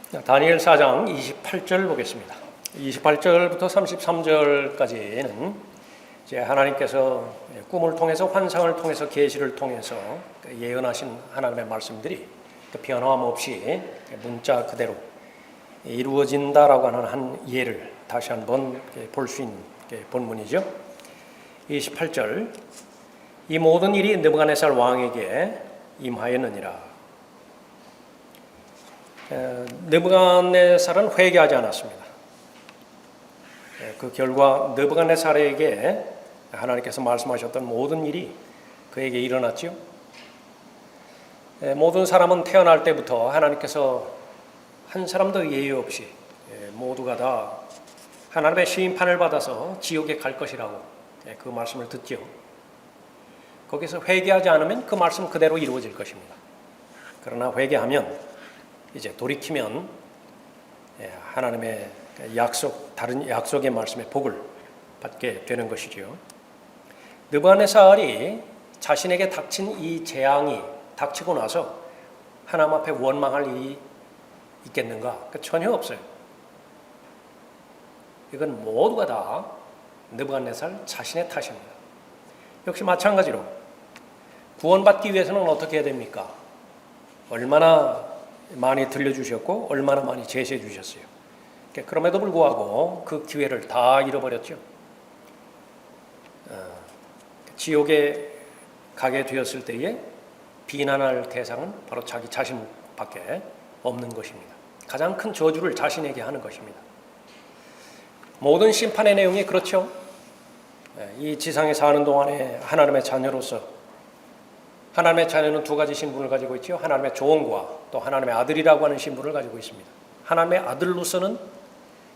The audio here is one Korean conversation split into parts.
다니엘 4장 28절 보겠습니다. 28절부터 33절까지는 이제 하나님께서 꿈을 통해서 환상을 통해서 계시를 통해서 예언하신 하나님의 말씀들이 변함없이 문자 그대로 이루어진다라고 하는 한 예를 다시 한번 볼 수 있는 본문이죠. 28절 이 모든 일이 느부갓네살 왕에게 임하였느니라. 느부갓네살은 회개하지 않았습니다. 그 결과 느부갓네살에게 하나님께서 말씀하셨던 모든 일이 그에게 일어났죠. 모든 사람은 태어날 때부터 하나님께서 한 사람도 예외 없이 모두가 다 하나님의 심판을 받아서 지옥에 갈 것이라고 그 말씀을 듣죠. 거기서 회개하지 않으면 그 말씀 그대로 이루어질 것입니다. 그러나 회개하면 이제 돌이키면 하나님의 약속, 다른 약속의 말씀의 복을 받게 되는 것이죠. 느부갓네살이 자신에게 닥친 이 재앙이 닥치고 나서 하나님 앞에 원망할 일이 있겠는가? 전혀 없어요. 이건 모두가 다 느부갓네살 자신의 탓입니다. 역시 마찬가지로 구원받기 위해서는 어떻게 해야 됩니까? 얼마나 많이 들려주셨고 얼마나 많이 제시해 주셨어요. 그럼에도 불구하고 그 기회를 다 잃어버렸죠. 지옥에 가게 되었을 때에 비난할 대상은 바로 자기 자신밖에 없는 것입니다. 가장 큰 저주를 자신에게 하는 것입니다. 모든 심판의 내용이 그렇죠. 이 지상에 사는 동안에 하나님의 자녀로서 하나님의 자녀는 두 가지 신분을 가지고 있죠. 하나님의 종과 또 하나님의 아들이라고 하는 신분을 가지고 있습니다. 하나님의 아들로서는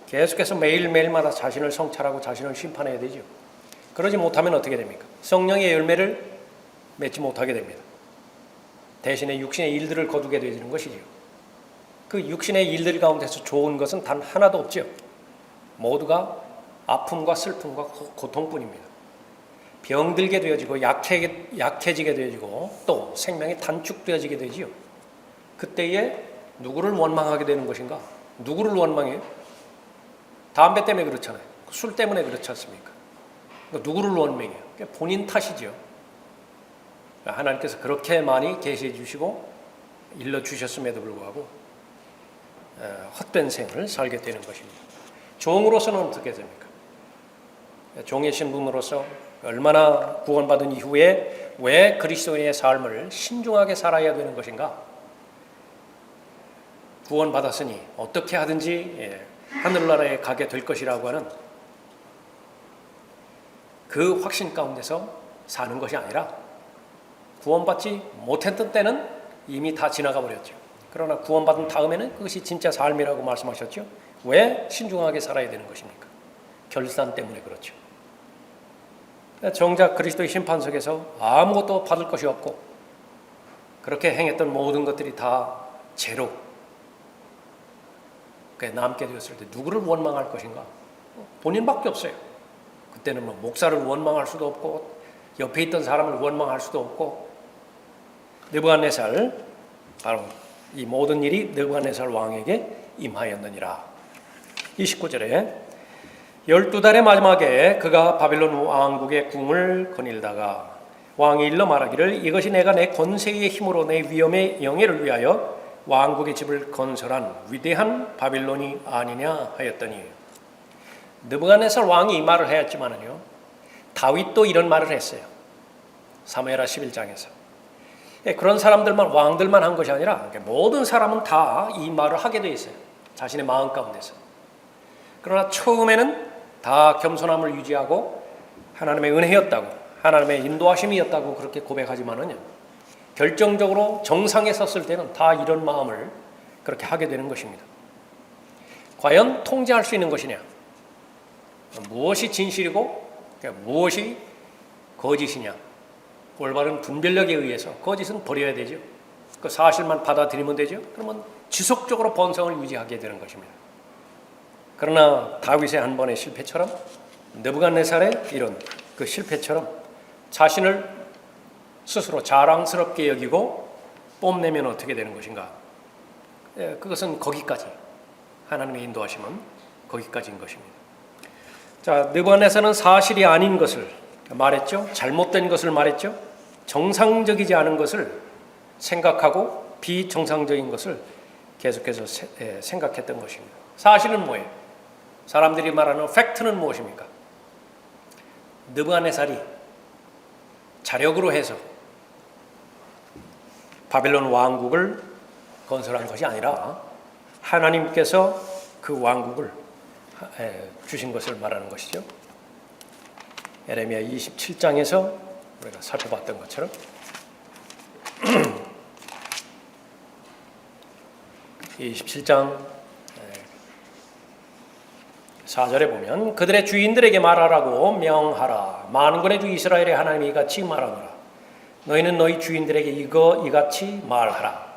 계속해서 매일매일마다 자신을 성찰하고 자신을 심판해야 되죠. 그러지 못하면 어떻게 됩니까? 성령의 열매를 맺지 못하게 됩니다. 대신에 육신의 일들을 거두게 되는 것이죠. 그 육신의 일들 가운데서 좋은 것은 단 하나도 없죠. 모두가 아픔과 슬픔과 고통뿐입니다. 병들게 되어지고 약해지게 되어지고 또 생명이 단축되어지게 되지요. 그때에 누구를 원망하게 되는 것인가? 누구를 원망해요? 담배 때문에 그렇잖아요. 술 때문에 그렇지 않습니까? 누구를 원망해요? 본인 탓이죠. 하나님께서 그렇게 많이 계시해 주시고 일러주셨음에도 불구하고 헛된 생을 살게 되는 것입니다. 종으로서는 어떻게 됩니까? 종의 신분으로서 얼마나 구원받은 이후에 왜 그리스도인의 삶을 신중하게 살아야 되는 것인가? 구원받았으니 어떻게 하든지 하늘나라에 가게 될 것이라고 하는 그 확신 가운데서 사는 것이 아니라 구원받지 못했던 때는 이미 다 지나가 버렸죠. 그러나 구원받은 다음에는 그것이 진짜 삶이라고 말씀하셨죠. 왜 신중하게 살아야 되는 것입니까? 결산 때문에 그렇죠. 정작 그리스도의 심판석에서 아무것도 받을 것이 없고 그렇게 행했던 모든 것들이 다 죄로 남게 되었을 때 누구를 원망할 것인가? 본인밖에 없어요. 그때는 뭐 목사를 원망할 수도 없고 옆에 있던 사람을 원망할 수도 없고 느부갓네살 바로 이 모든 일이 느부갓네살 왕에게 임하였느니라. 29절에 12달의 마지막에 그가 바빌론 왕국의 궁을 거닐다가 왕이 일러 말하기를 이것이 내가 내 권세의 힘으로 내 위엄의 영예를 위하여 왕국의 집을 건설한 위대한 바빌론이 아니냐 하였더니 느부갓네살 왕이 이 말을 하였지만은요 다윗도 이런 말을 했어요. 사무엘하 11장에서 그런 사람들만 왕들만 한 것이 아니라 모든 사람은 다 이 말을 하게 돼 있어요. 자신의 마음 가운데서. 그러나 처음에는 다 겸손함을 유지하고 하나님의 은혜였다고 하나님의 인도하심이었다고 그렇게 고백하지만은요 결정적으로 정상에 섰을 때는 다 이런 마음을 그렇게 하게 되는 것입니다. 과연 통제할 수 있는 것이냐? 무엇이 진실이고 무엇이 거짓이냐? 올바른 분별력에 의해서 거짓은 버려야 되죠. 그 사실만 받아들이면 되죠. 그러면 지속적으로 번성을 유지하게 되는 것입니다. 그러나 다윗의 한 번의 실패처럼 느부갓네살의 이런 그 실패처럼 자신을 스스로 자랑스럽게 여기고 뽐내면 어떻게 되는 것인가? 그것은 거기까지, 하나님의 인도하심은 거기까지인 것입니다. 자, 느부갓네살은 사실이 아닌 것을 말했죠. 잘못된 것을 말했죠. 정상적이지 않은 것을 생각하고 비정상적인 것을 계속해서 생각했던 것입니다. 사실은 뭐예요? 사람들이 말하는 팩트는 무엇입니까? 느부갓네살이 자력으로 해서 바벨론 왕국을 건설한 것이 아니라 하나님께서 그 왕국을 주신 것을 말하는 것이죠. 예레미야 27장에서 우리가 살펴봤던 것처럼 27장 4절에 보면 그들의 주인들에게 말하라고 명하라. 만군의 주 이스라엘의 하나님이 이같이 말하노라. 너희는 너희 주인들에게 이같이 말하라.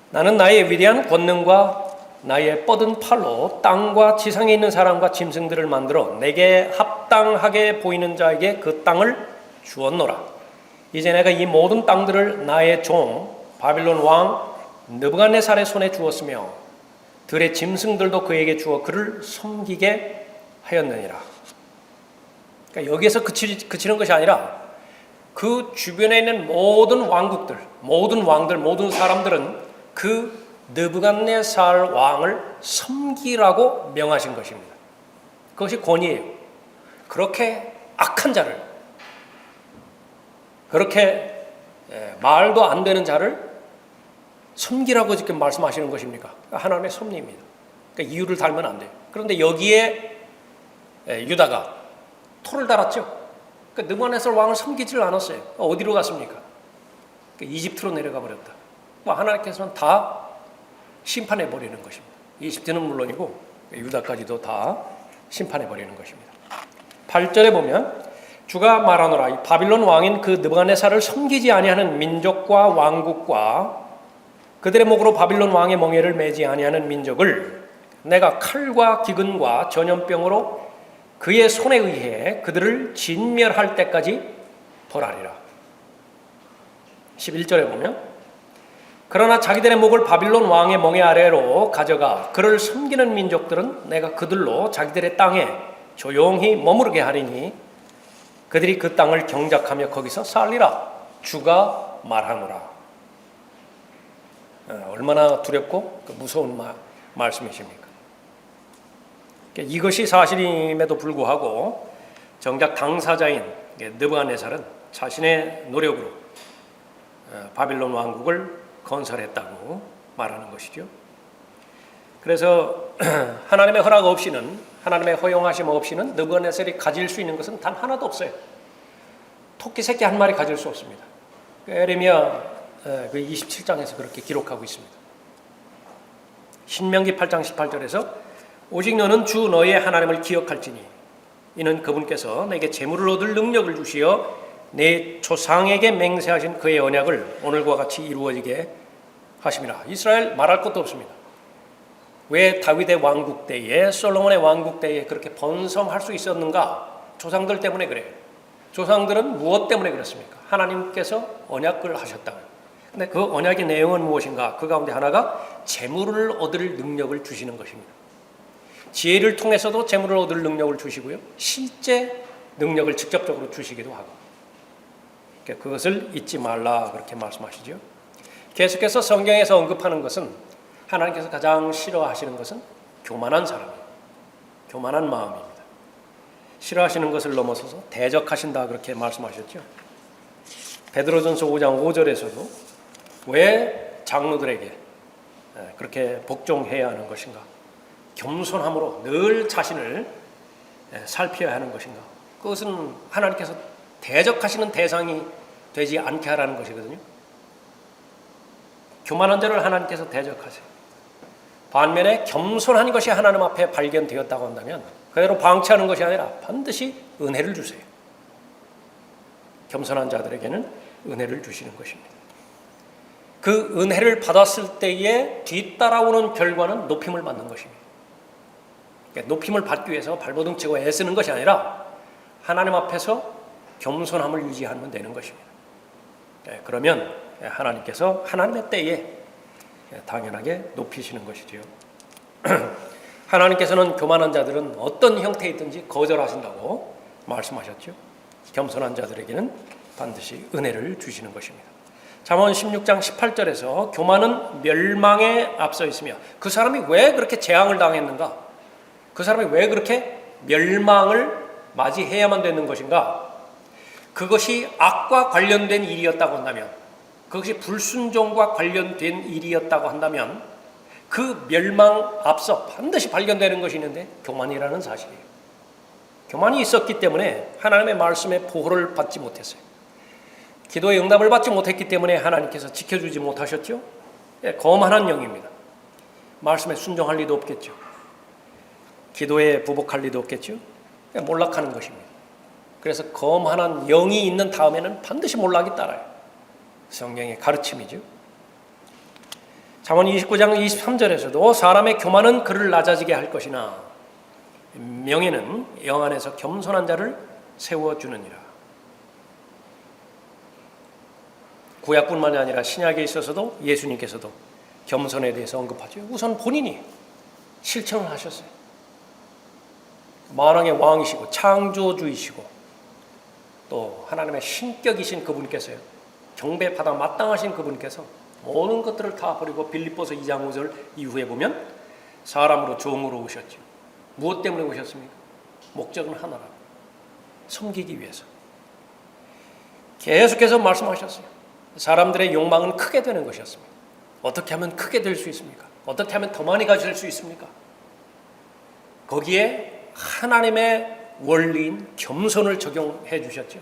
나는 나의 위대한 권능과 나의 뻗은 팔로 땅과 지상에 있는 사람과 짐승들을 만들어 내게 합당하게 보이는 자에게 그 땅을 주었노라. 이제 내가 이 모든 땅들을 나의 종 바빌론 왕 느부갓네살의 손에 주었으며 들의 짐승들도 그에게 주어 그를 섬기게 하였느니라. 그러니까 여기에서 그치는 것이 아니라 그 주변에 있는 모든 왕국들, 모든 왕들, 모든 사람들은 그 느부갓네살 왕을 섬기라고 명하신 것입니다. 그것이 권위예요. 그렇게 악한 자를, 그렇게 말도 안 되는 자를 섬기라고 지금 말씀하시는 것입니까? 하나님의 섭리입니다. 그러니까 이유를 달면 안 돼요. 그런데 여기에 유다가 토를 달았죠. 그러니까 느부갓네살 왕을 섬기지를 않았어요. 어디로 갔습니까? 그러니까 이집트로 내려가 버렸다. 하나님께서는 다 심판해 버리는 것입니다. 이집트는 물론이고 유다까지도 다 심판해 버리는 것입니다. 8절에 보면 주가 말하노라. 이 바빌론 왕인 그 느부갓네살을 섬기지 아니하는 민족과 왕국과 그들의 목으로 바빌론 왕의 멍에를 매지 아니하는 민족을 내가 칼과 기근과 전염병으로 그의 손에 의해 그들을 진멸할 때까지 벌하리라. 11절에 보면 그러나 자기들의 목을 바빌론 왕의 멍에 아래로 가져가 그를 섬기는 민족들은 내가 그들로 자기들의 땅에 조용히 머무르게 하리니 그들이 그 땅을 경작하며 거기서 살리라. 주가 말하노라. 얼마나 두렵고 무서운 말씀이십니까? 이것이 사실임에도 불구하고 정작 당사자인 느부갓네살은 자신의 노력으로 바빌론 왕국을 건설했다고 말하는 것이죠. 그래서 하나님의 허락 없이는, 하나님의 허용하심 없이는 느부갓네살이 가질 수 있는 것은 단 하나도 없어요. 토끼 새끼 한 마리 가질 수 없습니다. 예레미야 27장에서 그렇게 기록하고 있습니다. 신명기 8장 18절에서 오직 너는 주 너의 하나님을 기억할지니 이는 그분께서 내게 재물을 얻을 능력을 주시어 내 조상에게 맹세하신 그의 언약을 오늘과 같이 이루어지게 하심이라. 이스라엘 말할 것도 없습니다. 왜 다윗의 왕국 때에, 솔로몬의 왕국 때에 그렇게 번성할 수 있었는가? 조상들 때문에 그래요. 조상들은 무엇 때문에 그렇습니까? 하나님께서 언약을 하셨다. 근데 그 언약의 내용은 무엇인가? 그 가운데 하나가 재물을 얻을 능력을 주시는 것입니다. 지혜를 통해서도 재물을 얻을 능력을 주시고요. 실제 능력을 직접적으로 주시기도 하고. 그것을 잊지 말라 그렇게 말씀하시죠. 계속해서 성경에서 언급하는 것은 하나님께서 가장 싫어하시는 것은 교만한 사람이에요. 교만한 마음입니다. 싫어하시는 것을 넘어서서 대적하신다 그렇게 말씀하셨죠. 베드로전서 5장 5절에서도 왜 장로들에게 그렇게 복종해야 하는 것인가? 겸손함으로 늘 자신을 살펴야 하는 것인가? 그것은 하나님께서 대적하시는 대상이 되지 않게 하라는 것이거든요. 교만한 자를 하나님께서 대적하세요. 반면에 겸손한 것이 하나님 앞에 발견되었다고 한다면 그대로 방치하는 것이 아니라 반드시 은혜를 주세요. 겸손한 자들에게는 은혜를 주시는 것입니다. 그 은혜를 받았을 때에 뒤따라오는 결과는 높임을 받는 것입니다. 그러니까 높임을 받기 위해서 발버둥치고 애쓰는 것이 아니라 하나님 앞에서 겸손함을 유지하면 되는 것입니다. 그러면 하나님께서 하나님의 때에 당연하게 높이시는 것이지요. 하나님께서는 교만한 자들은 어떤 형태이든지 거절하신다고 말씀하셨죠. 겸손한 자들에게는 반드시 은혜를 주시는 것입니다. 잠언 16장 18절에서 교만은 멸망에 앞서 있으며 그 사람이 왜 그렇게 재앙을 당했는가? 그 사람이 왜 그렇게 멸망을 맞이해야만 되는 것인가? 그것이 악과 관련된 일이었다고 한다면, 그것이 불순종과 관련된 일이었다고 한다면 그 멸망 앞서 반드시 발견되는 것이 있는데 교만이라는 사실이에요. 교만이 있었기 때문에 하나님의 말씀에 보호를 받지 못했어요. 기도의 응답을 받지 못했기 때문에 하나님께서 지켜주지 못하셨죠. 거만한 영입니다. 말씀에 순종할 리도 없겠죠. 기도에 부복할 리도 없겠죠. 몰락하는 것입니다. 그래서 거만한 영이 있는 다음에는 반드시 몰락이 따라요. 성경의 가르침이죠. 잠언 29장 23절에서도 사람의 교만은 그를 낮아지게 할 것이나 명예는 영 안에서 겸손한 자를 세워주느니라. 구약뿐만이 아니라 신약에 있어서도 예수님께서도 겸손에 대해서 언급하죠. 우선 본인이 실천을 하셨어요. 만왕의 왕이시고 창조주이시고 또 하나님의 신격이신 그분께서요, 경배받아 마땅하신 그분께서 모든 것들을 다 버리고 빌립보서 2장 5절 이후에 보면 사람으로 종으로 오셨죠. 무엇 때문에 오셨습니까? 목적은 하나라고, 섬기기 위해서. 계속해서 말씀하셨어요. 사람들의 욕망은 크게 되는 것이었습니다. 어떻게 하면 크게 될 수 있습니까? 어떻게 하면 더 많이 가질 수 있습니까? 거기에 하나님의 원리인 겸손을 적용해 주셨죠.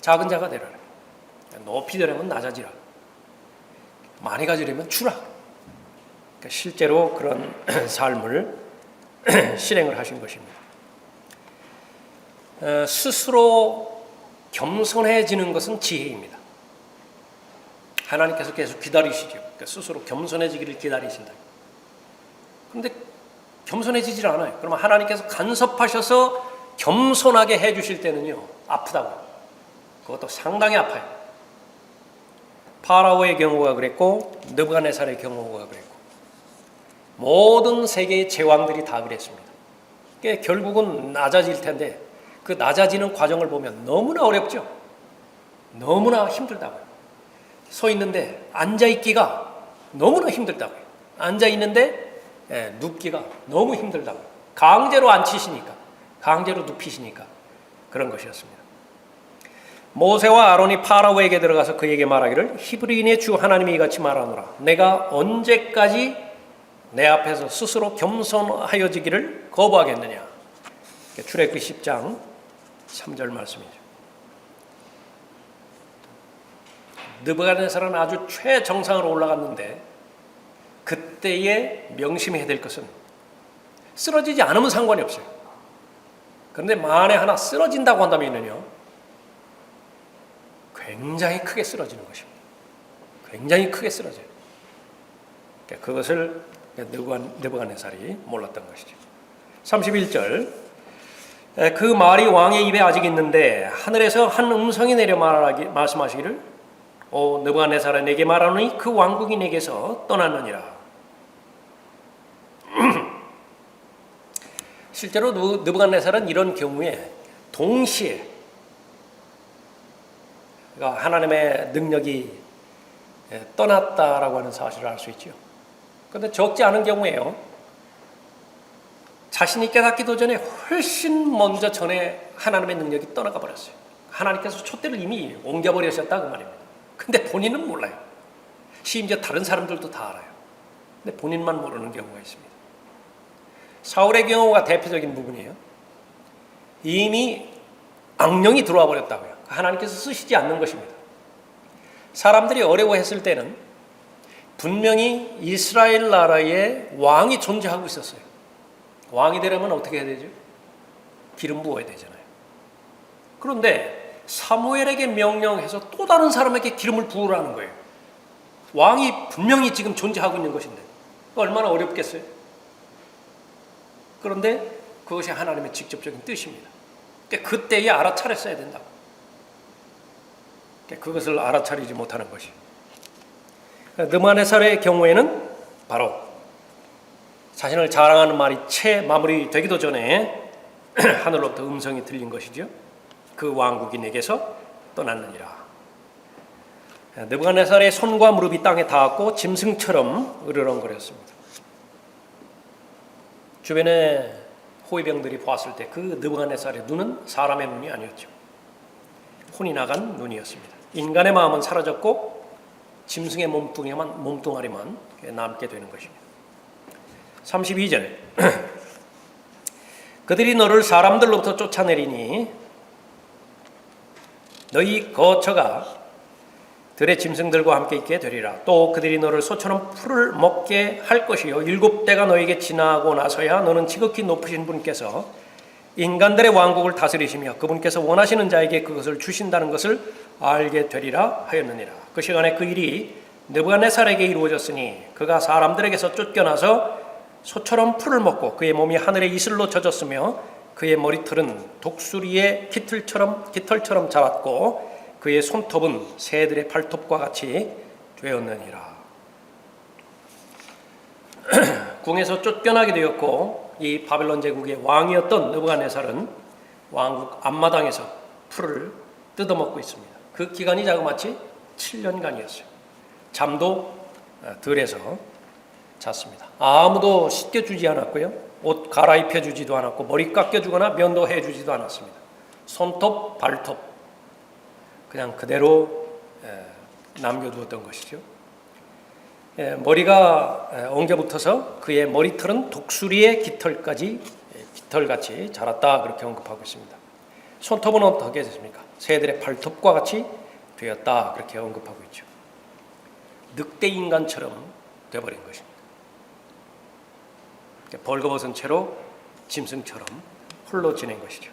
작은 자가 되라. 높이 되려면 낮아지라. 많이 가지려면 주라. 그러니까 실제로 그런 삶을 실행을 하신 것입니다. 스스로 겸손해지는 것은 지혜입니다. 하나님께서 계속 기다리시죠. 그러니까 스스로 겸손해지기를 기다리신다. 그런데 겸손해지질 않아요. 그러면 하나님께서 간섭하셔서 겸손하게 해주실 때는요, 아프다고요. 그것도 상당히 아파요. 파라오의 경우가 그랬고 느부갓네살의 경우가 그랬고 모든 세계의 제왕들이 다 그랬습니다. 그러니까 결국은 낮아질 텐데 그 낮아지는 과정을 보면 너무나 어렵죠. 너무나 힘들다고요. 서 있는데 앉아있기가 너무나 힘들다고요. 앉아있는데 눕기가 너무 힘들다고요. 강제로 앉히시니까, 강제로 눕히시니까 그런 것이었습니다. 모세와 아론이 파라오에게 들어가서 그에게 말하기를 히브리인의 주 하나님이 이같이 말하노라. 내가 언제까지 내 앞에서 스스로 겸손하여지기를 거부하겠느냐. 출애굽기 10장 3절 말씀이죠. 느부갓네살은 아주 최정상으로 올라갔는데 그때에 명심해야 될 것은 쓰러지지 않으면 상관이 없어요. 그런데 만에 하나 쓰러진다고 한다면요, 굉장히 크게 쓰러지는 것입니다. 굉장히 크게 쓰러져요. 그것을 느부갓네살이 몰랐던 것이죠. 31절, 그 말이 왕의 입에 아직 있는데 하늘에서 한 음성이 내려 말씀하시기를 오 느부갓네살아 내게 말하노니 그 왕국이 내게서 떠났느니라. 실제로 느부갓네살은 이런 경우에 동시에 그러니까 하나님의 능력이 떠났다라고 하는 사실을 알 수 있죠. 그런데 적지 않은 경우에요, 자신이 깨닫기도 전에 훨씬 먼저 전에 하나님의 능력이 떠나가 버렸어요. 하나님께서 촛대를 이미 옮겨버리셨다 그 말입니다. 근데 본인은 몰라요. 심지어 다른 사람들도 다 알아요. 근데 본인만 모르는 경우가 있습니다. 사울의 경우가 대표적인 부분이에요. 이미 악령이 들어와 버렸다고요. 하나님께서 쓰시지 않는 것입니다. 사람들이 어려워했을 때는 분명히 이스라엘 나라에 왕이 존재하고 있었어요. 왕이 되려면 어떻게 해야 되죠? 기름 부어야 되잖아요. 그런데 사무엘에게 명령해서 또 다른 사람에게 기름을 부으라는 거예요. 왕이 분명히 지금 존재하고 있는 것인데 얼마나 어렵겠어요? 그런데 그것이 하나님의 직접적인 뜻입니다. 그때에 알아차렸어야 된다고. 그것을 알아차리지 못하는 것이. 느부갓네살의 경우에는 바로 자신을 자랑하는 말이 채 마무리되기도 전에 하늘로부터 음성이 들린 것이죠. 그 왕국이 내게서 떠났느니라. 느부갓네살의 손과 무릎이 땅에 닿았고 짐승처럼 으르렁거렸습니다. 주변에 호위병들이 보았을 때 그 느부갓네살의 눈은 사람의 눈이 아니었죠. 혼이 나간 눈이었습니다. 인간의 마음은 사라졌고 짐승의 몸뚱아리만 남게 되는 것입니다. 32절에 그들이 너를 사람들로부터 쫓아내리니 너희 거처가 들의 짐승들과 함께 있게 되리라. 또 그들이 너를 소처럼 풀을 먹게 할 것이요 7대가 너에게 지나고 나서야 너는 지극히 높으신 분께서 인간들의 왕국을 다스리시며 그분께서 원하시는 자에게 그것을 주신다는 것을 알게 되리라 하였느니라. 그 시간에 그 일이 느부갓네살에게 이루어졌으니 그가 사람들에게서 쫓겨나서 소처럼 풀을 먹고 그의 몸이 하늘의 이슬로 젖었으며 그의 머리털은 독수리의 깃털처럼 자랐고 그의 손톱은 새들의 발톱과 같이 되었느니라. 궁에서 쫓겨나게 되었고 이 바벨론 제국의 왕이었던 느부갓네살은 왕국 앞마당에서 풀을 뜯어먹고 있습니다. 그 기간이 자그마치 7년간이었어요. 잠도 들에서 잤습니다. 아무도 씻겨주지 않았고요. 옷 갈아입혀주지도 않았고 머리 깎여주거나 면도해주지도 않았습니다. 손톱, 발톱 그냥 그대로 남겨두었던 것이죠. 머리가 엉겨붙어서 그의 머리털은 독수리의 깃털같이 자랐다 그렇게 언급하고 있습니다. 손톱은 어떻게 됐습니까? 새들의 발톱과 같이 되었다 그렇게 언급하고 있죠. 늑대 인간처럼 되어버린 것입니다. 벌거벗은 채로 짐승처럼 홀로 지낸 것이죠.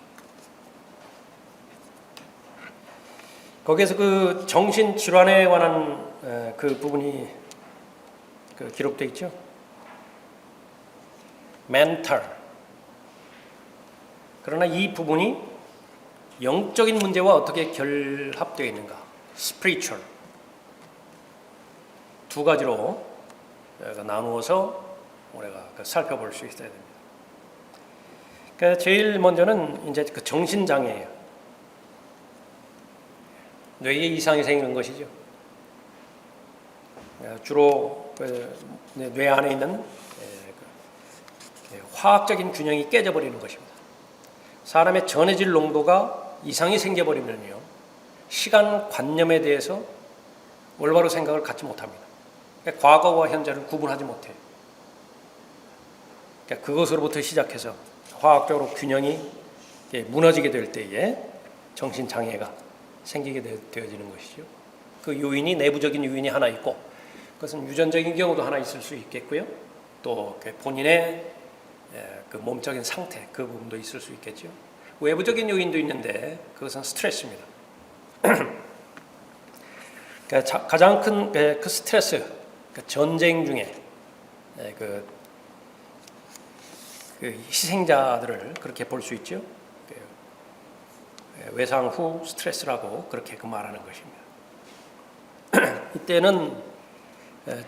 거기에서 그 정신질환에 관한 그 부분이 기록되어 있죠. mental. 그러나 이 부분이 영적인 문제와 어떻게 결합되어 있는가? spiritual. 두 가지로 나누어서 우리가 살펴볼 수 있어야 됩니다. 그러니까 제일 먼저는 이제 그 정신장애예요. 뇌에 이상이 생기는 것이죠. 주로 뇌 안에 있는 화학적인 균형이 깨져버리는 것입니다. 사람의 전해질 농도가 이상이 생겨버리면요, 시간관념에 대해서 올바로 생각을 갖지 못합니다. 과거와 현재를 구분하지 못해요. 그것으로부터 시작해서 화학적으로 균형이 무너지게 될 때에 정신장애가 생기게 되어지는 것이죠. 그 요인이 내부적인 요인이 하나 있고 그것은 유전적인 경우도 하나 있을 수 있겠고요. 또 본인의 그 몸적인 상태 그 부분도 있을 수 있겠죠. 외부적인 요인도 있는데 그것은 스트레스입니다. 가장 큰 그 스트레스, 전쟁 중에 그 희생자들을 그렇게 볼 수 있죠. 외상 후 스트레스라고 그렇게 말하는 것입니다. 이때는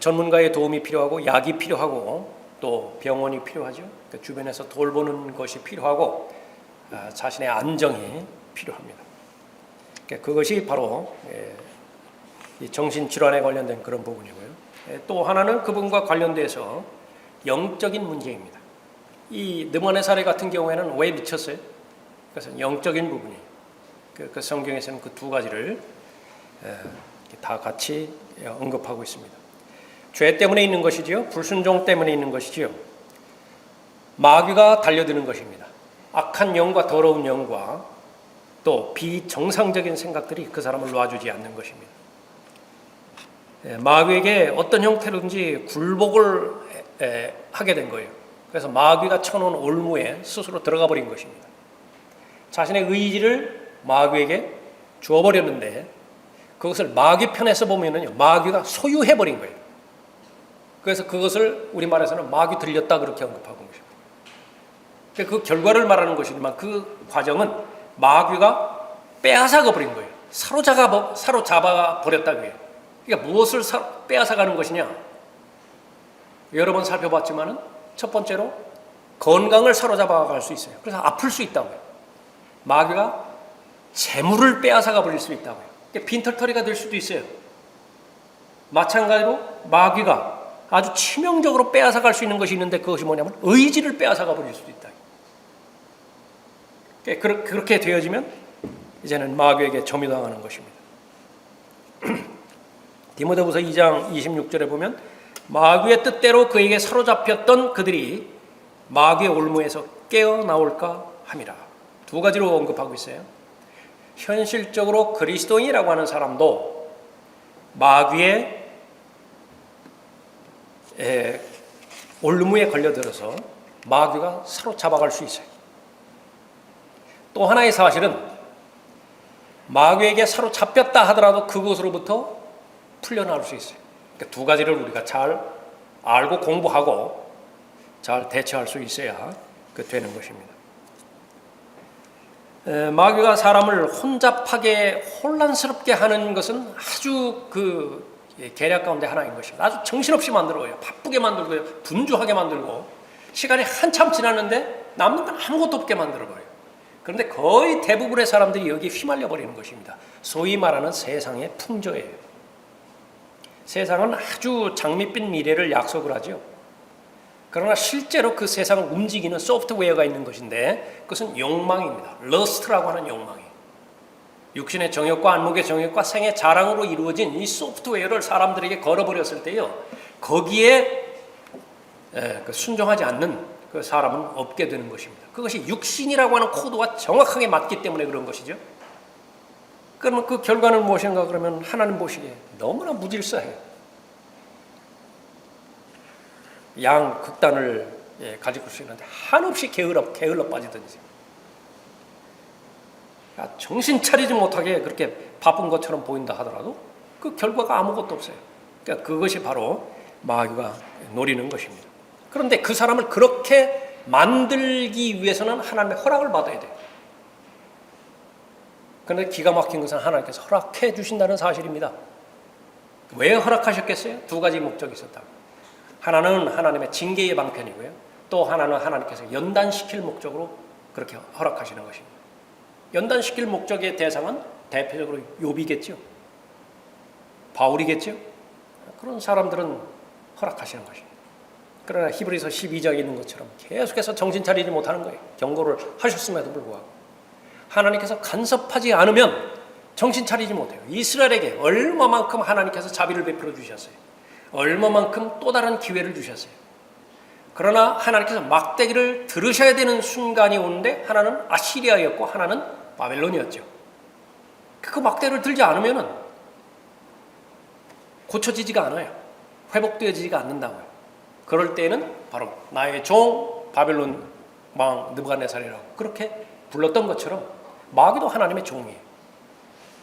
전문가의 도움이 필요하고 약이 필요하고 또 병원이 필요하죠. 주변에서 돌보는 것이 필요하고 자신의 안정이 필요합니다. 그것이 바로 정신질환에 관련된 그런 부분이고요. 또 하나는 그분과 관련돼서 영적인 문제입니다. 이 느부갓네살 같은 경우에는 왜 미쳤어요? 그것은 영적인 부분이에요. 그 성경에서는 그 두 가지를 다 같이 언급하고 있습니다. 죄 때문에 있는 것이지요. 불순종 때문에 있는 것이지요. 마귀가 달려드는 것입니다. 악한 영과 더러운 영과 또 비정상적인 생각들이 그 사람을 놔주지 않는 것입니다. 마귀에게 어떤 형태로든지 굴복을 하게 된 거예요. 그래서 마귀가 쳐놓은 올무에 스스로 들어가 버린 것입니다. 자신의 의지를 마귀에게 주어버렸는데 그것을 마귀 편에서 보면은요, 마귀가 소유해버린 거예요. 그래서 그것을 우리말에서는 마귀 들렸다 그렇게 언급하고 있습니다. 그 결과를 말하는 것이지만 그 과정은 마귀가 빼앗아가 버린 거예요. 사로잡아 버렸다 그래요. 그러니까 무엇을 빼앗아가는 것이냐? 여러 번 살펴봤지만은 첫 번째로 건강을 사로잡아 갈 수 있어요. 그래서 아플 수 있다고요. 마귀가 재물을 빼앗아가 버릴 수 있다고요. 그러니까 빈털터리가 될 수도 있어요. 마찬가지로 마귀가 아주 치명적으로 빼앗아갈 수 있는 것이 있는데 그것이 뭐냐면 의지를 빼앗아가 버릴 수도 있다. 그렇게 되어지면 이제는 마귀에게 점유당하는 것입니다. 디모데후서 2장 26절에 보면 마귀의 뜻대로 그에게 사로잡혔던 그들이 마귀의 올무에서 깨어나올까 함이라. 두 가지로 언급하고 있어요. 현실적으로 그리스도인이라고 하는 사람도 마귀의 올무에 걸려들어서 마귀가 사로잡아갈 수 있어요. 또 하나의 사실은 마귀에게 사로잡혔다 하더라도 그것으로부터 풀려나올 수 있어요. 그러니까 두 가지를 우리가 잘 알고 공부하고 잘 대처할 수 있어야 되는 것입니다. 마귀가 사람을 혼잡하게 혼란스럽게 하는 것은 아주 계략 가운데 하나인 것입니다. 아주 정신없이 만들어요. 바쁘게 만들고요. 분주하게 만들고 시간이 한참 지났는데 남는 건 아무것도 없게 만들어버려요. 그런데 거의 대부분의 사람들이 여기에 휘말려 버리는 것입니다. 소위 말하는 세상의 풍조예요. 세상은 아주 장밋빛 미래를 약속을 하죠. 그러나 실제로 그 세상을 움직이는 소프트웨어가 있는 것인데 그것은 욕망입니다. 러스트라고 하는 욕망이에요. 육신의 정욕과 안목의 정욕과 생의 자랑으로 이루어진 이 소프트웨어를 사람들에게 걸어버렸을 때요, 거기에 순종하지 않는 그 사람은 없게 되는 것입니다. 그것이 육신이라고 하는 코드와 정확하게 맞기 때문에 그런 것이죠. 그러면 그 결과는 무엇인가 그러면 하나님 보시기에 너무나 무질서해요. 양 극단을 가지고 있는데 한없이 게을러 빠지든지 정신 차리지 못하게 그렇게 바쁜 것처럼 보인다 하더라도 그 결과가 아무것도 없어요. 그러니까 그것이 바로 마귀가 노리는 것입니다. 그런데 그 사람을 그렇게 만들기 위해서는 하나님의 허락을 받아야 돼요. 그런데 기가 막힌 것은 하나님께서 허락해 주신다는 사실입니다. 왜 허락하셨겠어요? 두 가지 목적이 있었다. 하나는 하나님의 징계의 방편이고요. 또 하나는 하나님께서 연단시킬 목적으로 그렇게 허락하시는 것입니다. 연단시킬 목적의 대상은 대표적으로 욥이겠죠. 바울이겠죠. 그런 사람들은 허락하시는 것입니다. 그러나 히브리서 12장에 있는 것처럼 계속해서 정신 차리지 못하는 거예요. 경고를 하셨음에도 불구하고 하나님께서 간섭하지 않으면 정신 차리지 못해요. 이스라엘에게 얼마만큼 하나님께서 자비를 베풀어 주셨어요. 얼마만큼 또 다른 기회를 주셨어요. 그러나 하나님께서 막대기를 들으셔야 되는 순간이 오는데 하나는 아시리아였고 하나는 바벨론이었죠. 그 막대기를 들지 않으면 고쳐지지가 않아요. 회복되어지지가 않는다고요. 그럴 때는 바로 나의 종 바벨론 왕 느부갓네살이라고 그렇게 불렀던 것처럼 마귀도 하나님의 종이에요.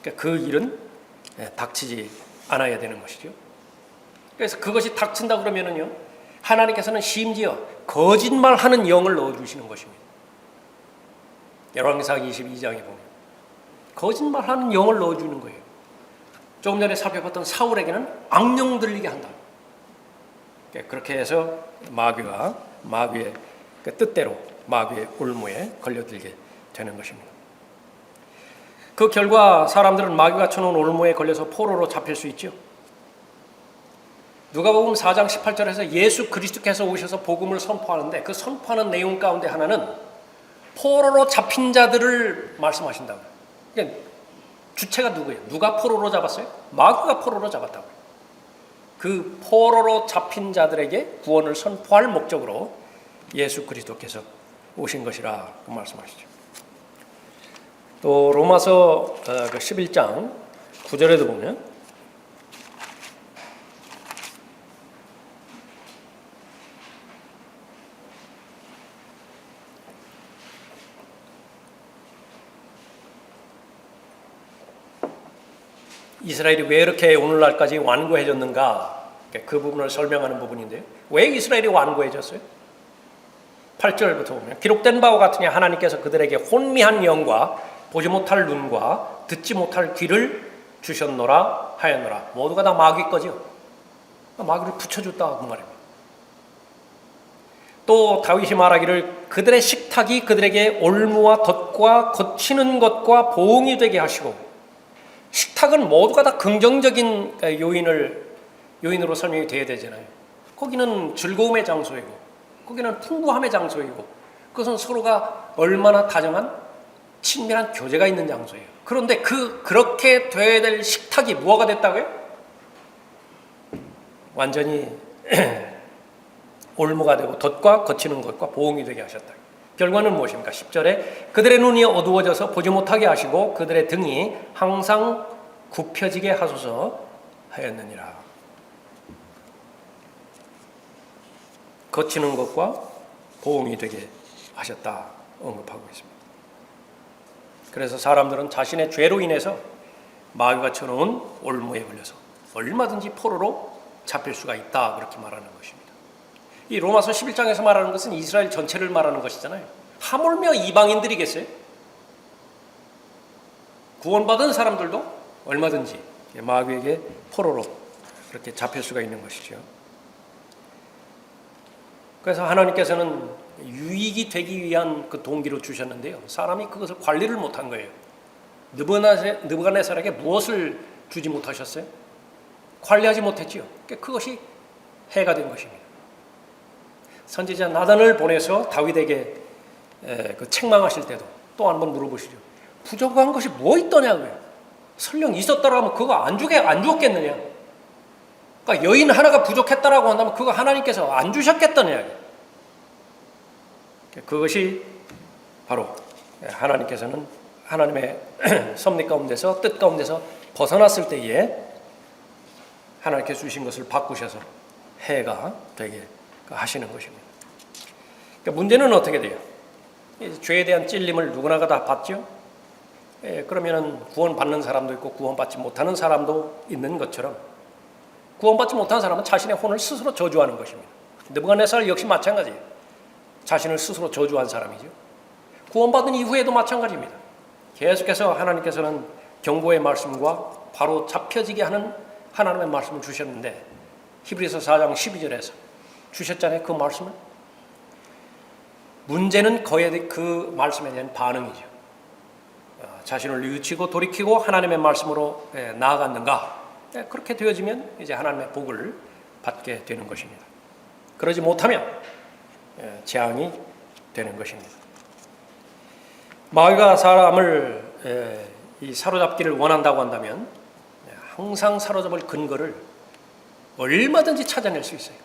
그러니까 그 일은 닥치지 않아야 되는 것이죠. 그래서 그것이 닥친다 그러면은요, 하나님께서는 심지어 거짓말하는 영을 넣어주시는 것입니다. 열왕기상 22장에 보면 거짓말하는 영을 넣어주는 거예요. 조금 전에 살펴봤던 사울에게는 악령 들리게 한다. 그렇게 해서 마귀의 뜻대로 마귀의 올무에 걸려들게 되는 것입니다. 그 결과 사람들은 마귀가 쳐놓은 올무에 걸려서 포로로 잡힐 수 있죠. 누가복음 4장 18절에서 예수 그리스도께서 오셔서 복음을 선포하는데 그 선포하는 내용 가운데 하나는 포로로 잡힌 자들을 말씀하신다고요. 그러니까 주체가 누구예요? 누가 포로로 잡았어요? 마귀가 포로로 잡았다고요. 그 포로로 잡힌 자들에게 구원을 선포할 목적으로 예수 그리스도께서 오신 것이라 그 말씀하시죠. 또 로마서 11장 9절에도 보면 이스라엘이 왜 이렇게 오늘날까지 완고해졌는가, 그 부분을 설명하는 부분인데요. 왜 이스라엘이 완고해졌어요? 8절부터 보면 기록된 바와 같으니 하나님께서 그들에게 혼미한 영과 보지 못할 눈과 듣지 못할 귀를 주셨노라 하였노라. 모두가 다 마귀 거죠. 마귀를 붙여줬다 그 말입니다. 또 다윗이 말하기를 그들의 식탁이 그들에게 올무와 덫과 거치는 것과 보응이 되게 하시고, 식탁은 모두가 다 긍정적인 요인으로 설명이 돼야 되잖아요. 거기는 즐거움의 장소이고, 거기는 풍부함의 장소이고, 그것은 서로가 얼마나 다정한 친밀한 교제가 있는 장소예요. 그런데 그렇게 돼야 될 식탁이 무엇가 됐다고요? 완전히 올무가 되고 덫과 거치는 것과 보응이 되게 하셨다. 결과는 무엇입니까? 10절에 그들의 눈이 어두워져서 보지 못하게 하시고 그들의 등이 항상 굽혀지게 하소서 하였느니라. 거치는 것과 보응이 되게 하셨다 언급하고 있습니다. 그래서 사람들은 자신의 죄로 인해서 마귀가 쳐놓은 올무에 걸려서 얼마든지 포로로 잡힐 수가 있다, 그렇게 말하는 것입니다. 이 로마서 11장에서 말하는 것은 이스라엘 전체를 말하는 것이잖아요. 하물며 이방인들이겠어요? 구원받은 사람들도 얼마든지 마귀에게 포로로 그렇게 잡힐 수가 있는 것이죠. 그래서 하나님께서는 유익이 되기 위한 그 동기로 주셨는데요, 사람이 그것을 관리를 못한 거예요. 느부갓네살에게 무엇을 주지 못하셨어요? 관리하지 못했지요. 그것이 해가 된 것입니다. 선지자 나단을 보내서 다윗에게 그 책망하실 때도 또 한 번 물어보시죠. 부족한 것이 뭐 있더냐고요. 설령 있었더라면 그거 안 주었겠느냐. 그러니까 여인 하나가 부족했다라고 한다면 그거 하나님께서 안 주셨겠더냐. 그것이 바로 하나님께서는 하나님의 섭리 가운데서, 뜻 가운데서 벗어났을 때에 하나님께서 주신 것을 바꾸셔서 해가 되게 하시는 것입니다. 그러니까 문제는 어떻게 돼요? 죄에 대한 찔림을 누구나가 다 받죠. 그러면은 구원받는 사람도 있고 구원받지 못하는 사람도 있는 것처럼, 구원받지 못한 사람은 자신의 혼을 스스로 저주하는 것입니다. 느부갓네살 역시 마찬가지예요. 자신을 스스로 저주한 사람이죠. 구원받은 이후에도 마찬가지입니다. 계속해서 하나님께서는 경고의 말씀과 바로 잡혀지게 하는 하나님의 말씀을 주셨는데, 히브리서 4장 12절에서 주셨잖아요, 그 말씀을. 문제는 그 말씀에 대한 반응이죠. 자신을 뉘우치고 돌이키고 하나님의 말씀으로 나아갔는가? 그렇게 되어지면 이제 하나님의 복을 받게 되는 것입니다. 그러지 못하면 재앙이 되는 것입니다. 마귀가 사람을 사로잡기를 원한다고 한다면 항상 사로잡을 근거를 얼마든지 찾아낼 수 있어요.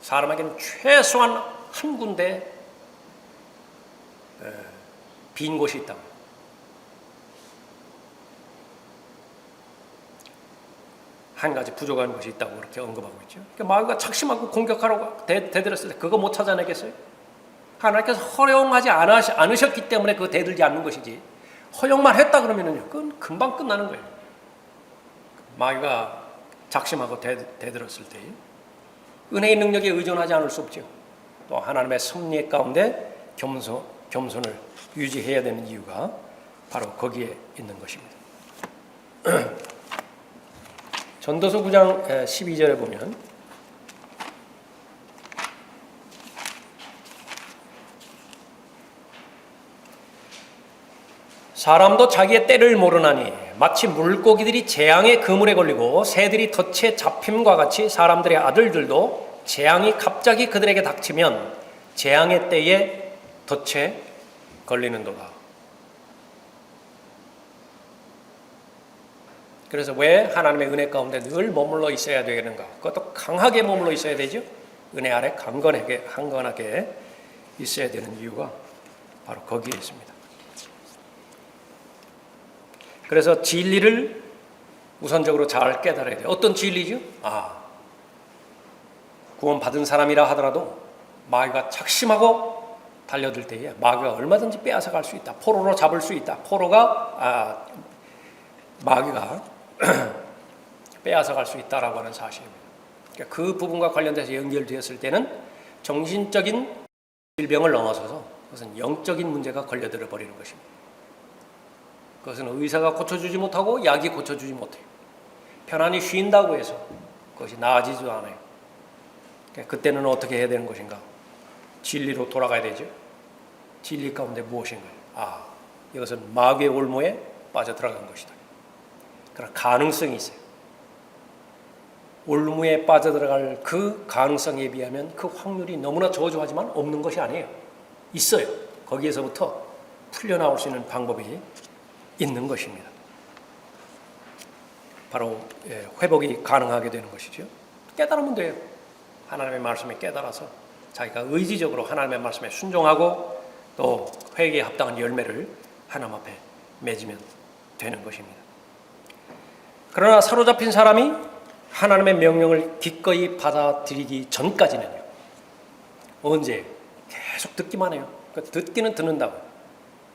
사람에게는 최소한 한 군데 빈 곳이 있다. 한 가지 부족한 것이 있다고 그렇게 언급하고 있죠. 그러니까 마귀가 착심하고 공격하라고 대들었을 때 그거 못 찾아내겠어요? 하나님께서 허용하지 않으셨기 때문에 그거 대들지 않는 것이지, 허용만 했다 그러면은요, 그건 금방 끝나는 거예요. 마귀가 작심하고 대들었을 때 은혜의 능력에 의존하지 않을 수 없죠. 또 하나님의 섭리 가운데 겸손을 유지해야 되는 이유가 바로 거기에 있는 것입니다. 전도서 9장 12절에 보면 사람도 자기의 때를 모르나니 마치 물고기들이 재앙의 그물에 걸리고 새들이 덫에 잡힘과 같이 사람들의 아들들도 재앙이 갑자기 그들에게 닥치면 재앙의 때에 덫에 걸리는도다. 그래서 왜 하나님의 은혜 가운데 늘 머물러 있어야 되는가? 그것도 강하게 머물러 있어야 되죠. 은혜 아래 강건하게 있어야 되는 이유가 바로 거기에 있습니다. 그래서 진리를 우선적으로 잘 깨달아야 돼요. 어떤 진리죠? 구원받은 사람이라 하더라도 마귀가 착심하고 달려들 때에 마귀가 얼마든지 빼앗아갈 수 있다. 포로로 잡을 수 있다. 마귀가 빼앗아갈 수 있다라고 하는 사실입니다. 그러니까 그 부분과 관련돼서 연결되었을 때는 정신적인 질병을 넘어서서 그것은 영적인 문제가 걸려들어 버리는 것입니다. 그것은 의사가 고쳐주지 못하고 약이 고쳐주지 못해요. 편안히 쉰다고 해서 그것이 나아지지도 않아요. 그때는 어떻게 해야 되는 것인가? 진리로 돌아가야 되죠. 진리 가운데 무엇인가요? 이것은 마귀의 올무에 빠져들어간 것이다. 그런 가능성이 있어요. 올무에 빠져들어갈 그 가능성에 비하면 그 확률이 너무나 저조하지만 없는 것이 아니에요. 있어요. 거기에서부터 풀려나올 수 있는 방법이 있는 것입니다. 바로 회복이 가능하게 되는 것이죠. 깨달으면 돼요. 하나님의 말씀에 깨달아서 자기가 의지적으로 하나님의 말씀에 순종하고 또 회개에 합당한 열매를 하나님 앞에 맺으면 되는 것입니다. 그러나 사로잡힌 사람이 하나님의 명령을 기꺼이 받아들이기 전까지는요. 언제? 계속 듣기만 해요. 듣기는 듣는다고.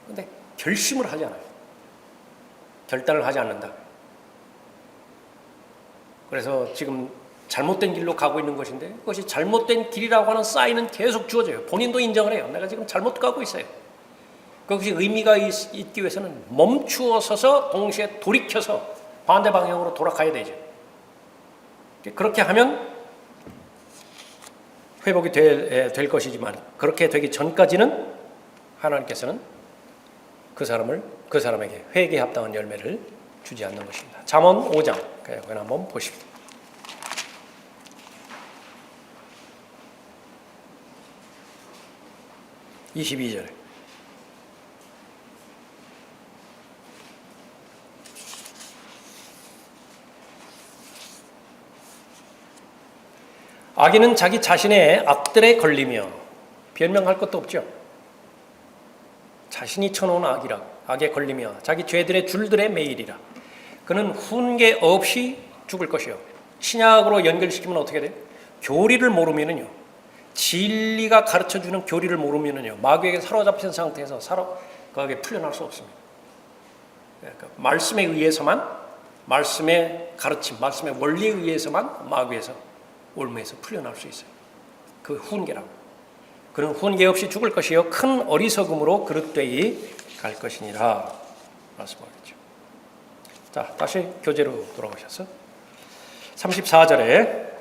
그런데 결심을 하지 않아요. 결단을 하지 않는다. 그래서 지금 잘못된 길로 가고 있는 것인데 그것이 잘못된 길이라고 하는 사인은 계속 주어져요. 본인도 인정을 해요. 내가 지금 잘못 가고 있어요. 그것이 의미가 있기 위해서는 멈추어 서서 동시에 돌이켜서 반대 방향으로 돌아가야 되죠. 그렇게 하면 회복이 될 것이지만 그렇게 되기 전까지는 하나님께서는 그 사람에게 회개에 합당한 열매를 주지 않는 것입니다. 잠언 5장 그걸 한번 보십시오. 22절에 악인은 자기 자신의 악들에 걸리며 변명할 것도 없죠. 자신이 쳐놓은 악에 걸리며 자기 죄들의 줄들에 매이리라. 그는 훈계 없이 죽을 것이요. 신약으로 연결시키면 어떻게 돼요? 교리를 모르면은요. 진리가 가르쳐주는 교리를 모르면은요. 마귀에게 사로잡힌 상태에서 거기에 풀려날 수 없습니다. 그러니까 말씀에 의해서만, 말씀의 가르침, 말씀의 원리에 의해서만 마귀에서 올무에서 풀려날 수 있어요. 그 훈계라고. 그는 훈계 없이 죽을 것이요 큰 어리석음으로 그릇되이 갈 것이니라 말씀하겠죠. 자, 다시 교재로 돌아오셔서 34절에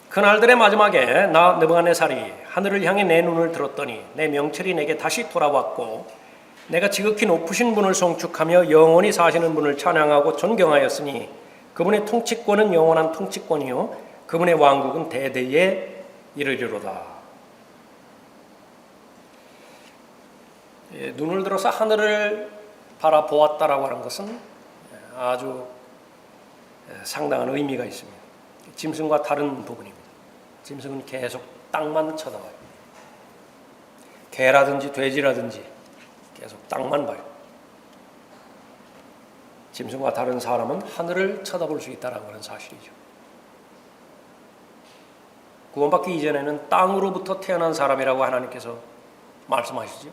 그날들의 마지막에 나 느부갓네살이 하늘을 향해 내 눈을 들었더니 내 명철이 내게 다시 돌아왔고 내가 지극히 높으신 분을 송축하며 영원히 사시는 분을 찬양하고 존경하였으니 그분의 통치권은 영원한 통치권이요 그분의 왕국은 대대에 이르리로다. 눈을 들어서 하늘을 바라보았다라고 하는 것은 아주 상당한 의미가 있습니다. 짐승과 다른 부분입니다. 짐승은 계속 땅만 쳐다봐요. 개라든지 돼지라든지 계속 땅만 봐요. 짐승과 다른 사람은 하늘을 쳐다볼 수 있다는 사실이죠. 구원받기 이전에는 땅으로부터 태어난 사람이라고 하나님께서 말씀하시죠.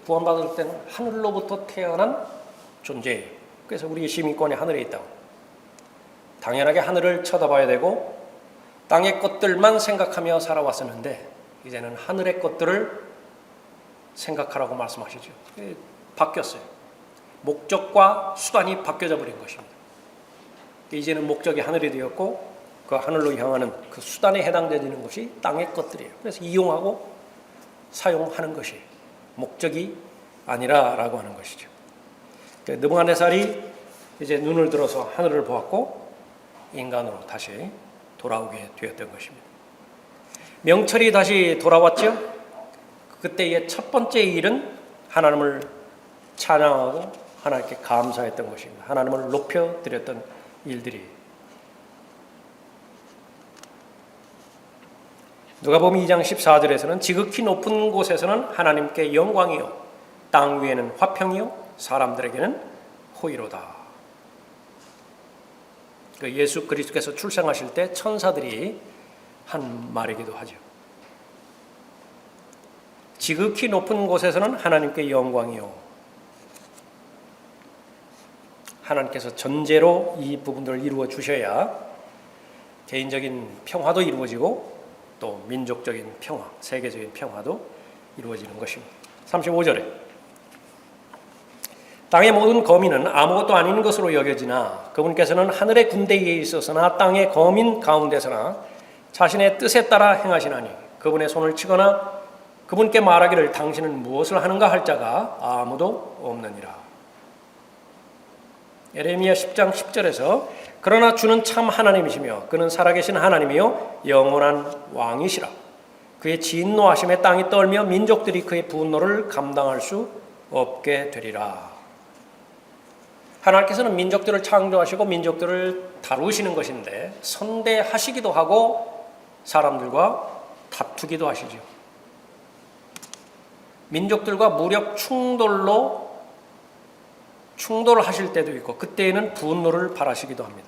구원받을 때는 하늘로부터 태어난 존재예요. 그래서 우리의 시민권이 하늘에 있다고. 당연하게 하늘을 쳐다봐야 되고 땅의 것들만 생각하며 살아왔었는데 이제는 하늘의 것들을 생각하라고 말씀하시죠. 바뀌었어요. 목적과 수단이 바뀌어져 버린 것입니다. 이제는 목적이 하늘이 되었고 그 하늘로 향하는 그 수단에 해당되는 것이 땅의 것들이에요. 그래서 이용하고 사용하는 것이 목적이 아니라라고 하는 것이죠. 느부갓네살이 이제 눈을 들어서 하늘을 보았고 인간으로 다시 돌아오게 되었던 것입니다. 명철이 다시 돌아왔죠. 그때의 첫 번째 일은 하나님을 찬양하고 하나님께 감사했던 것입니다. 하나님을 높여드렸던 일들이. 누가복음 2장 14절에서는 지극히 높은 곳에서는 하나님께 영광이요 땅 위에는 화평이요 사람들에게는 호의로다. 예수 그리스도께서 출생하실 때 천사들이 한 말이기도 하죠. 지극히 높은 곳에서는 하나님께 영광이요. 하나님께서 전제로 이 부분들을 이루어 주셔야 개인적인 평화도 이루어지고 또 민족적인 평화, 세계적인 평화도 이루어지는 것입니다. 35절에 땅의 모든 거민은 아무것도 아닌 것으로 여겨지나 그분께서는 하늘의 군대에 있어서나 땅의 거민 가운데서나 자신의 뜻에 따라 행하시나니 그분의 손을 치거나 그분께 말하기를 당신은 무엇을 하는가 할 자가 아무도 없느니라. 예레미야 10장 10절에서 그러나 주는 참 하나님이시며 그는 살아계신 하나님이요 영원한 왕이시라. 그의 진노하심에 땅이 떨며 민족들이 그의 분노를 감당할 수 없게 되리라. 하나님께서는 민족들을 창조하시고 민족들을 다루시는 것인데 선대하시기도 하고 사람들과 다투기도 하시죠. 민족들과 무력 충돌을 하실 때도 있고 그때에는 분노를 발하시기도 합니다.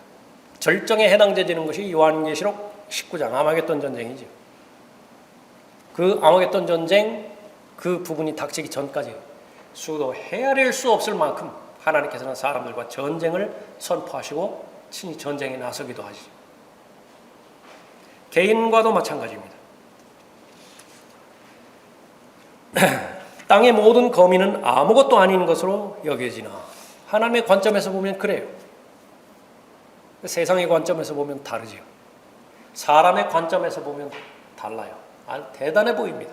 절정에 해당되는 것이 요한계시록 19장 아마겟돈 전쟁이죠. 그 아마겟돈 전쟁 그 부분이 닥치기 전까지 수도 헤아릴 수 없을 만큼 하나님께서는 사람들과 전쟁을 선포하시고 친히 전쟁에 나서기도 하시죠. 개인과도 마찬가지입니다. 땅의 모든 거민은 아무것도 아닌 것으로 여겨지나 하나님의 관점에서 보면 그래요. 세상의 관점에서 보면 다르죠. 사람의 관점에서 보면 달라요. 아주 대단해 보입니다.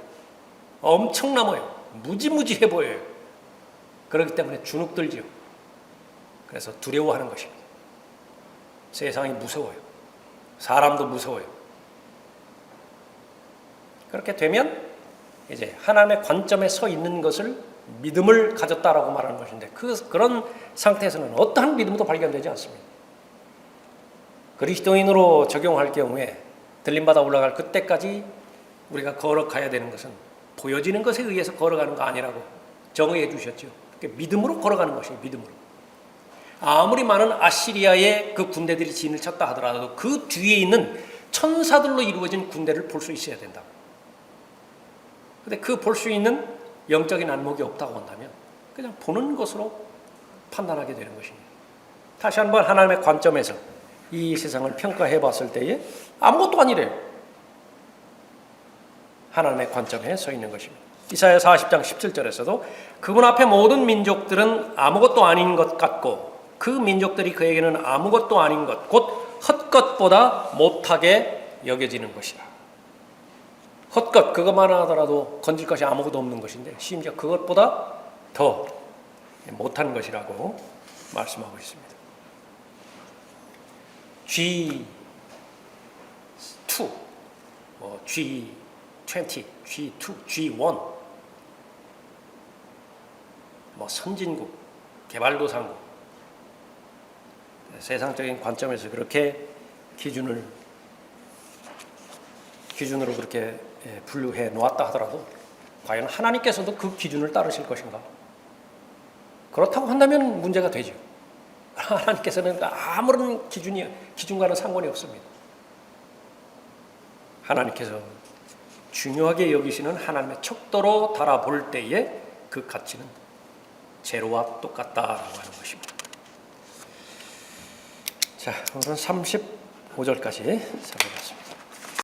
엄청나고요. 무지무지해 보여요. 그렇기 때문에 주눅들지요. 그래서 두려워하는 것입니다. 세상이 무서워요. 사람도 무서워요. 그렇게 되면 이제 하나님의 관점에 서 있는 것을 믿음을 가졌다라고 말하는 것인데 그런 상태에서는 어떠한 믿음도 발견되지 않습니다. 그리스도인으로 적용할 경우에 들림받아 올라갈 그때까지 우리가 걸어가야 되는 것은 보여지는 것에 의해서 걸어가는 거 아니라고 정의해 주셨죠. 믿음으로 걸어가는 것이에요. 믿음으로. 아무리 많은 아시리아의 그 군대들이 진을 쳤다 하더라도 그 뒤에 있는 천사들로 이루어진 군대를 볼 수 있어야 된다. 근데 그 볼 수 있는 영적인 안목이 없다고 한다면 그냥 보는 것으로 판단하게 되는 것입니다. 다시 한번 하나님의 관점에서 이 세상을 평가해 봤을 때에 아무것도 아니래요. 하나님의 관점에 서 있는 것입니다. 이사야 40장 17절에서도 그분 앞에 모든 민족들은 아무것도 아닌 것 같고 그 민족들이 그에게는 아무것도 아닌 것 곧 헛것보다 못하게 여겨지는 것이다. 헛것 그것만 하더라도 건질 것이 아무것도 없는 것인데 심지어 그것보다 더 못한 것이라고 말씀하고 있습니다. G2, G20, G2, G1 선진국, 개발도상국 세상적인 관점에서 그렇게 기준으로 그렇게 분류해 놓았다 하더라도 과연 하나님께서도 그 기준을 따르실 것인가? 그렇다고 한다면 문제가 되죠. 하나님께서는 아무런 기준과는 상관이 없습니다. 하나님께서 중요하게 여기시는 하나님의 척도로 달아볼 때에 그 가치는 제로와 똑같다라고 하는 것입니다. 자, 오늘은 35절까지 살펴봤습니다.